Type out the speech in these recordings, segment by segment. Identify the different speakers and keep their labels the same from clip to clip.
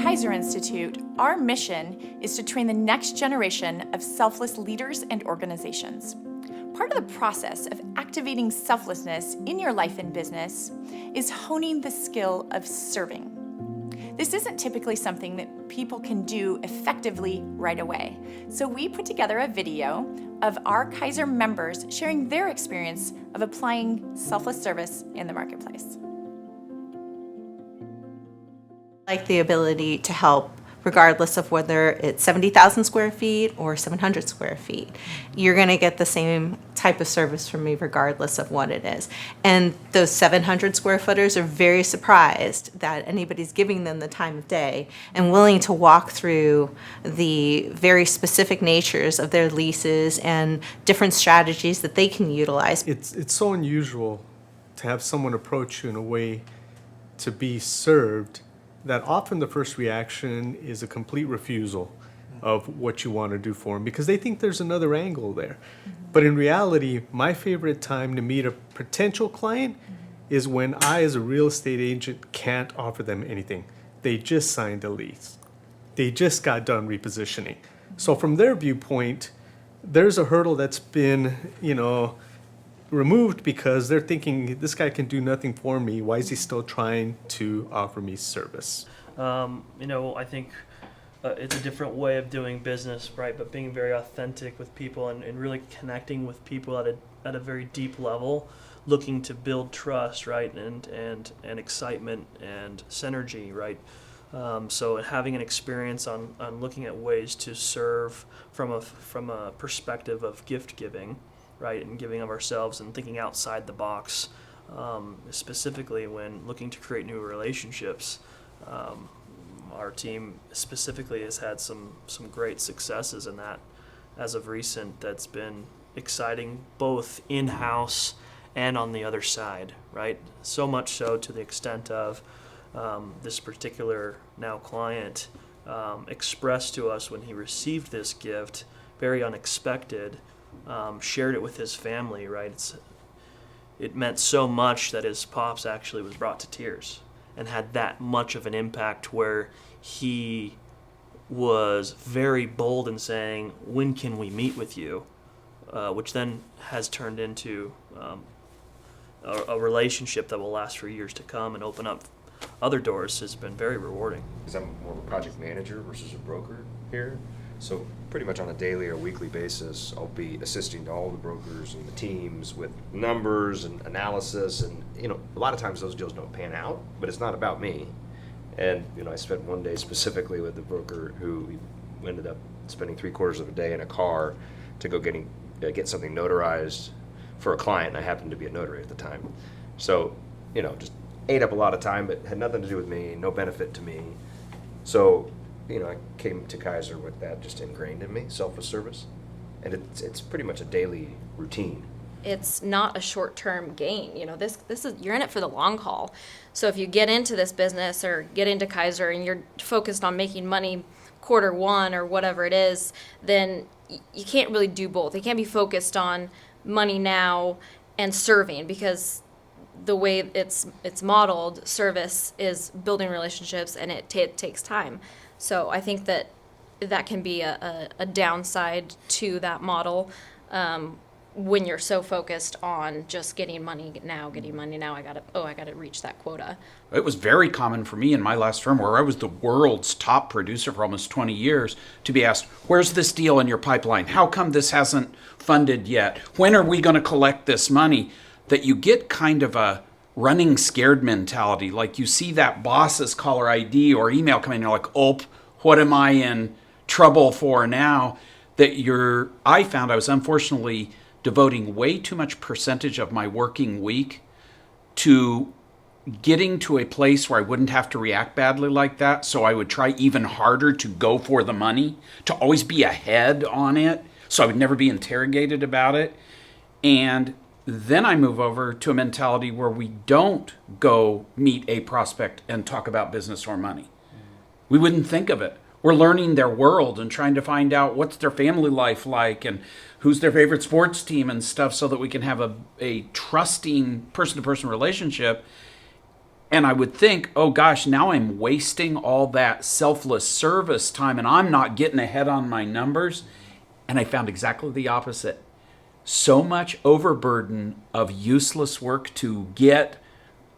Speaker 1: Kaiser Institute, our mission is to train the next generation of selfless leaders and organizations. Part of the process of activating selflessness in your life and business is honing the skill of serving. This isn't typically something that people can do effectively right away. So we put together a video of our Kaiser members sharing their experience of applying selfless service in the marketplace.
Speaker 2: Like the ability to help regardless of whether it's 70,000 square feet or 700 square feet. You're going to get the same type of service from me regardless of what it is. And those 700 square footers are very surprised that anybody's giving them the time of day and willing to walk through the very specific natures of their leases and different strategies that they can utilize.
Speaker 3: It's so unusual to have someone approach you in a way to be served that often the first reaction is a complete refusal of what you want to do for them because they think there's another angle there. But in reality, my favorite time to meet a potential client is when I, as a real estate agent, can't offer them anything. They just signed a lease. They just got done repositioning. So from their viewpoint, there's a hurdle that's been, removed because they're thinking, this guy can do nothing for me. Why is he still trying to offer me service?
Speaker 4: I think it's a different way of doing business, right? But being very authentic with people and really connecting with people at a very deep level, looking to build trust, right? And excitement and synergy, right? So having an experience on looking at ways to serve from a perspective of gift giving, right, and giving of ourselves and thinking outside the box, specifically when looking to create new relationships. Our team specifically has had some great successes in that as of recent. That's been exciting both in-house and on the other side, right? So much so to the extent of this particular now client expressed to us when he received this gift, very unexpected, shared it with his family, right? It meant so much that his pops actually was brought to tears and had that much of an impact where he was very bold in saying, when can we meet with you? Which then has turned into a relationship that will last for years to come and open up other doors. Has been very rewarding.
Speaker 5: Because I'm more of a project manager versus a broker here. So pretty much on a daily or weekly basis, I'll be assisting all the brokers and the teams with numbers and analysis. And, a lot of times those deals don't pan out, but it's not about me. And, I spent one day specifically with the broker who ended up spending 3/4 of a day in a car to go get something notarized for a client. And I happened to be a notary at the time. So, just ate up a lot of time, but had nothing to do with me, no benefit to me. So, I came to Kaiser with that just ingrained in me, selfless service. And it's pretty much a daily routine.
Speaker 6: It's not a short-term gain. This is, you're in it for the long haul. So if you get into this business or get into Kaiser and you're focused on making money quarter one or whatever it is, then you can't really do both. You can't be focused on money now and serving, because the way it's modeled, service is building relationships, and it takes time. So I think that can be a downside to that model when you're so focused on just getting money now. I gotta reach that quota.
Speaker 7: It was very common for me in my last firm, where I was the world's top producer for almost 20 years, to be asked, where's this deal in your pipeline? How come this hasn't funded yet? When are we going to collect this money? That you get kind of a running scared mentality. Like you see that boss's caller ID or email coming, you're like, oh, what am I in trouble for now? I found I was unfortunately devoting way too much percentage of my working week to getting to a place where I wouldn't have to react badly like that. So I would try even harder to go for the money, to always be ahead on it, so I would never be interrogated about it. And then I move over to a mentality where we don't go meet a prospect and talk about business or money. We wouldn't think of it. We're learning their world and trying to find out what's their family life like and who's their favorite sports team and stuff, so that we can have a trusting person-to-person relationship. And I would think, oh gosh, now I'm wasting all that selfless service time and I'm not getting ahead on my numbers. And I found exactly the opposite. So much overburden of useless work to get,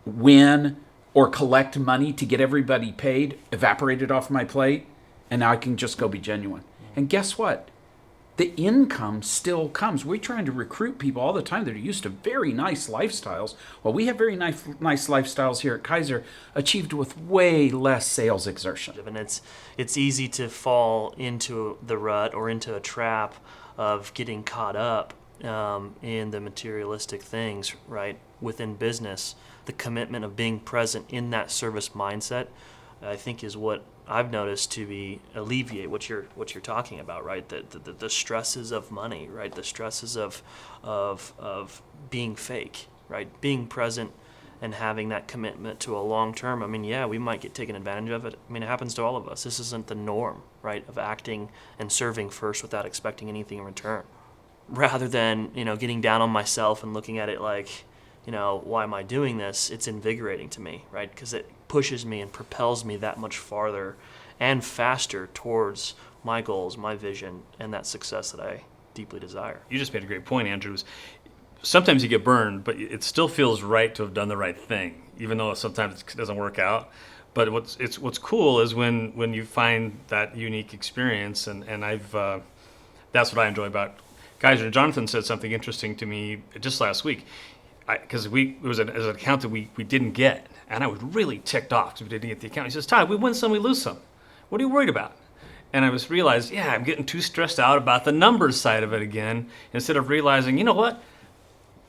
Speaker 7: win, or collect money to get everybody paid evaporated off my plate. And now I can just go be genuine. And guess what? The income still comes. We're trying to recruit people all the time that are used to very nice lifestyles. Well, we have very nice lifestyles here at Kaiser, achieved with way less sales exertion.
Speaker 4: And it's easy to fall into the rut or into a trap of getting caught up in the materialistic things, right? Within business, the commitment of being present in that service mindset, I think, is what I've noticed to be alleviate what you're talking about, right? The stresses of money, right? The stresses of being fake, right? Being present and having that commitment to a long term. I mean, yeah, we might get taken advantage of it. I mean, it happens to all of us. This isn't the norm, right? Of acting and serving first without expecting anything in return, rather than getting down on myself and looking at it like, why am I doing this? It's invigorating to me, right? Because it pushes me and propels me that much farther and faster towards my goals, my vision, and that success that I deeply desire.
Speaker 8: You just made a great point, Andrew. Sometimes you get burned, but it still feels right to have done the right thing, even though sometimes it doesn't work out. But what's cool is when you find that unique experience, and I've that's what I enjoy about Kaiser. Jonathan said something interesting to me just last week, because it was an account that we didn't get, and I was really ticked off because we didn't get the account. He says, "Todd, we win some, we lose some. What are you worried about?" And I realized, I'm getting too stressed out about the numbers side of it again, instead of realizing, you know what?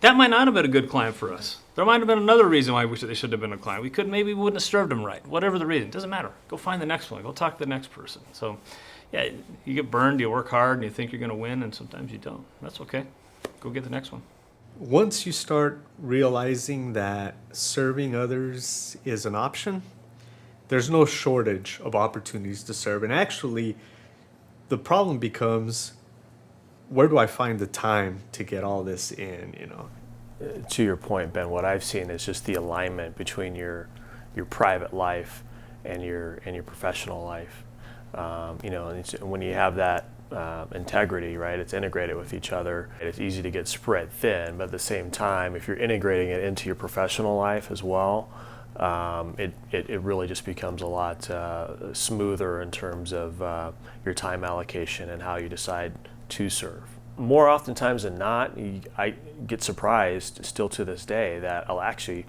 Speaker 8: That might not have been a good client for us. There might have been another reason why they should have been a client. We wouldn't have served them right. Whatever the reason, it doesn't matter. Go find the next one. Go talk to the next person. So, you get burned, you work hard, and you think you're going to win, and sometimes you don't. That's okay. Go get the next one.
Speaker 3: Once you start realizing that serving others is an option, there's no shortage of opportunities to serve. And actually, the problem becomes, where do I find the time to get all this in,
Speaker 9: To your point, Ben, what I've seen is just the alignment between your private life and your professional life. When you have that integrity, right, it's integrated with each other. It's easy to get spread thin, but at the same time, if you're integrating it into your professional life as well, it really just becomes a lot smoother in terms of your time allocation and how you decide to serve. More oftentimes than not, I get surprised still to this day that I'll actually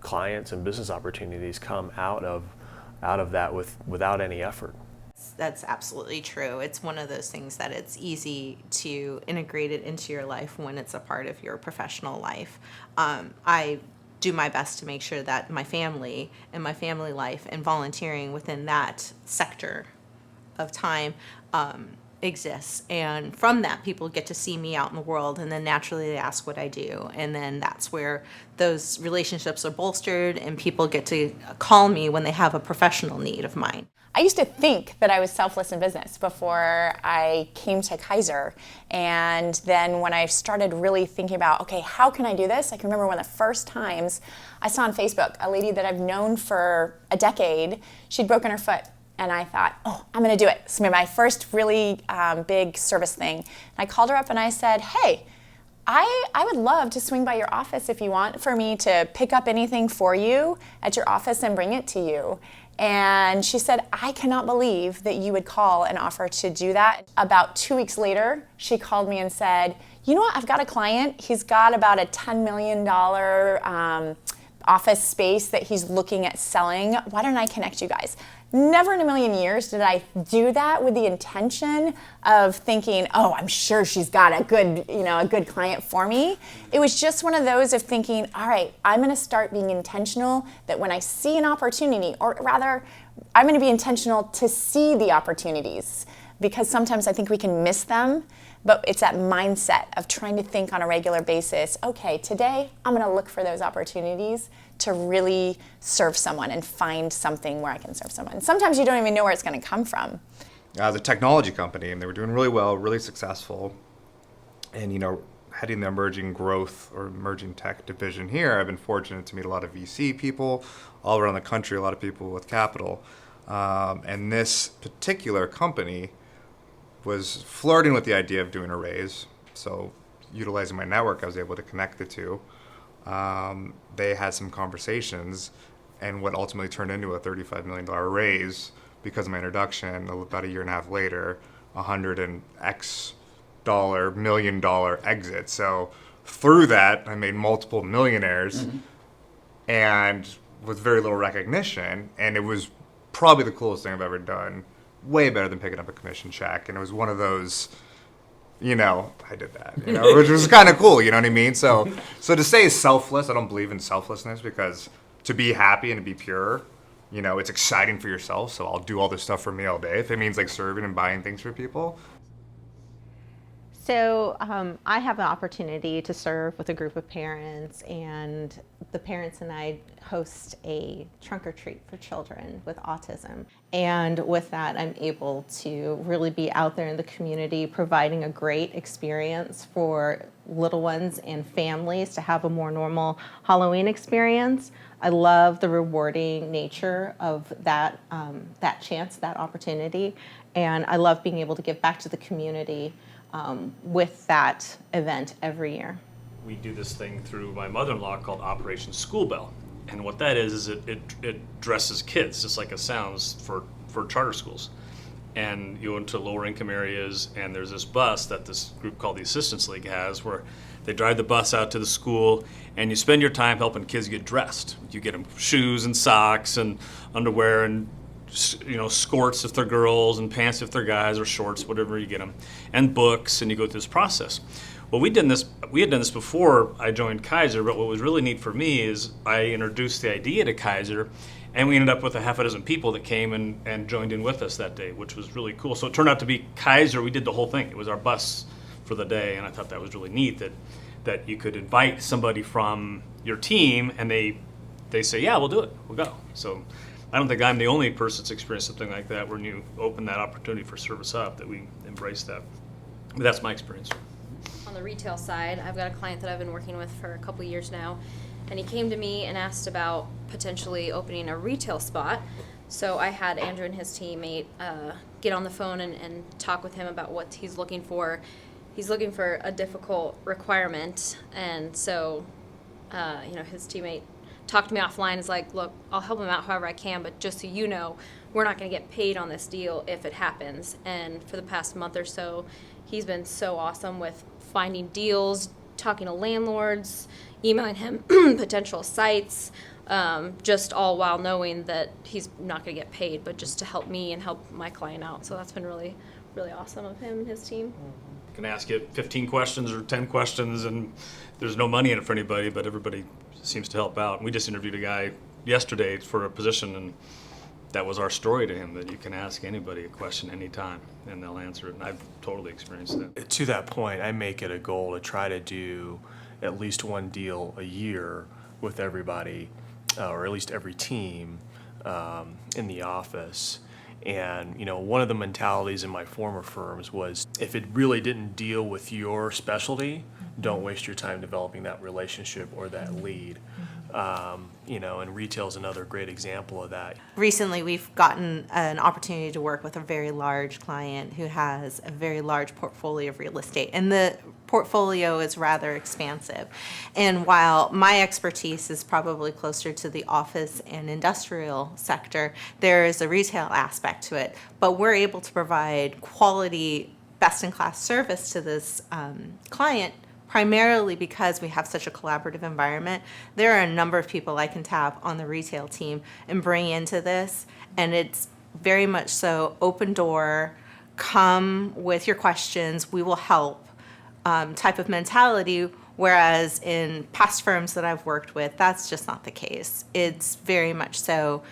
Speaker 9: clients and business opportunities come out of that without any effort.
Speaker 2: That's absolutely true. It's one of those things that it's easy to integrate it into your life when it's a part of your professional life. I do my best to make sure that my family and my family life and volunteering within that sector of time exists. And from that, people get to see me out in the world, and then naturally they ask what I do. And then that's where those relationships are bolstered and people get to call me when they have a professional need of mine.
Speaker 1: I used to think that I was selfless in business before I came to Kaiser. And then when I started really thinking about, okay, how can I do this? I can remember one of the first times I saw on Facebook a lady that I've known for a decade. She'd broken her foot. And I thought, I'm going to do it. It's my first really big service thing. And I called her up and I said, hey, I would love to swing by your office if you want for me to pick up anything for you at your office and bring it to you. And she said, I cannot believe that you would call and offer to do that. About 2 weeks later, she called me and said, you know what, I've got a client. He's got about a $10 million office space that he's looking at selling. Why don't I connect you guys? Never in a million years did I do that with the intention of thinking, I'm sure she's got a good client for me. It was just one of those of thinking, all right, I'm going to start being intentional that when I see an opportunity, or rather, I'm going to be intentional to see the opportunities, because sometimes I think we can miss them. But it's that mindset of trying to think on a regular basis, okay, today I'm going to look for those opportunities to really serve someone and find something where I can serve someone. Sometimes you don't even know where it's going to come from.
Speaker 10: The technology company, and they were doing really well, really successful, and heading the emerging growth or emerging tech division here, I've been fortunate to meet a lot of VC people all around the country, a lot of people with capital. And this particular company was flirting with the idea of doing a raise. So utilizing my network, I was able to connect the two. They had some conversations, and what ultimately turned into a $35 million raise because of my introduction about a year and a half later, $100 million exit. So through that, I made multiple millionaires and with very little recognition. And it was probably the coolest thing I've ever done. Way better than picking up a commission check. And it was one of those, I did that, which was kind of cool, you know what I mean? So to say selfless, I don't believe in selflessness, because to be happy and to be pure, it's exciting for yourself. So I'll do all this stuff for me all day. If it means like serving and buying things for people.
Speaker 2: So I have an opportunity to serve with a group of parents, and the parents and I host a trunk or treat for children with autism. And with that, I'm able to really be out there in the community, providing a great experience for little ones and families to have a more normal Halloween experience. I love the rewarding nature of that chance, that opportunity, and I love being able to give back to the community with that event every year.
Speaker 8: We do this thing through my mother-in-law called Operation School Bell. And what that is it dresses kids, just like it sounds, for charter schools. And you go into lower income areas, and there's this bus that this group called the Assistance League has, where they drive the bus out to the school, and you spend your time helping kids get dressed. You get them shoes and socks and underwear and skirts if they're girls, and pants if they're guys, or shorts, whatever you get them, and books, and you go through this process. Well, we had done this before I joined Kaiser, but what was really neat for me is I introduced the idea to Kaiser, and we ended up with a half a dozen people that came and joined in with us that day, which was really cool. So it turned out to be Kaiser. We did the whole thing. It was our bus for the day, and I thought that was really neat that you could invite somebody from your team, and they say, yeah, we'll do it. We'll go. So I don't think I'm the only person that's experienced something like that, when you open that opportunity for Service Up, that we embrace that. But that's my experience.
Speaker 6: On the retail side, I've got a client that I've been working with for a couple of years now, and he came to me and asked about potentially opening a retail spot. So I had Andrew and his teammate get on the phone and talk with him about what he's looking for. He's looking for a difficult requirement, and so his teammate talked to me offline. Is like, look, I'll help him out however I can, but just so you know, we're not going to get paid on this deal if it happens. And for the past month or so, he's been so awesome with finding deals, talking to landlords, emailing him potential sites, just all while knowing that he's not going to get paid, but just to help me and help my client out. So that's been really, really awesome of him and his team.
Speaker 8: Can ask you 15 questions or 10 questions, and there's no money in it for anybody, but everybody seems to help out. We just interviewed a guy yesterday for a position, and that was our story to him, that you can ask anybody a question anytime and they'll answer it. And I've totally experienced that.
Speaker 9: To that point, I make it a goal to try to do at least one deal a year with everybody, or at least every team in the office. And one of the mentalities in my former firms was, if it really didn't deal with your specialty, don't waste your time developing that relationship or that lead. And retail is another great example of that.
Speaker 2: Recently, we've gotten an opportunity to work with a very large client who has a very large portfolio of real estate, and the portfolio is rather expansive. And while my expertise is probably closer to the office and industrial sector, there is a retail aspect to it. But we're able to provide quality, best-in-class service to this client, primarily because we have such a collaborative environment. There are a number of people I can tap on the retail team and bring into this, and it's very much so open door, come with your questions, we will help type of mentality, whereas in past firms that I've worked with, that's just not the case. It's very much so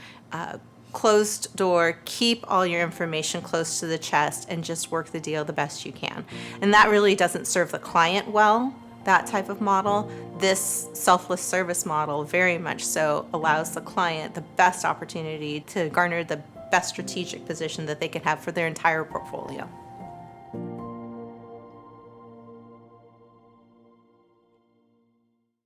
Speaker 2: closed door, keep all your information close to the chest, and just work the deal the best you can. And that really doesn't serve the client well, that type of model. This selfless service model very much so allows the client the best opportunity to garner the best strategic position that they can have for their entire portfolio.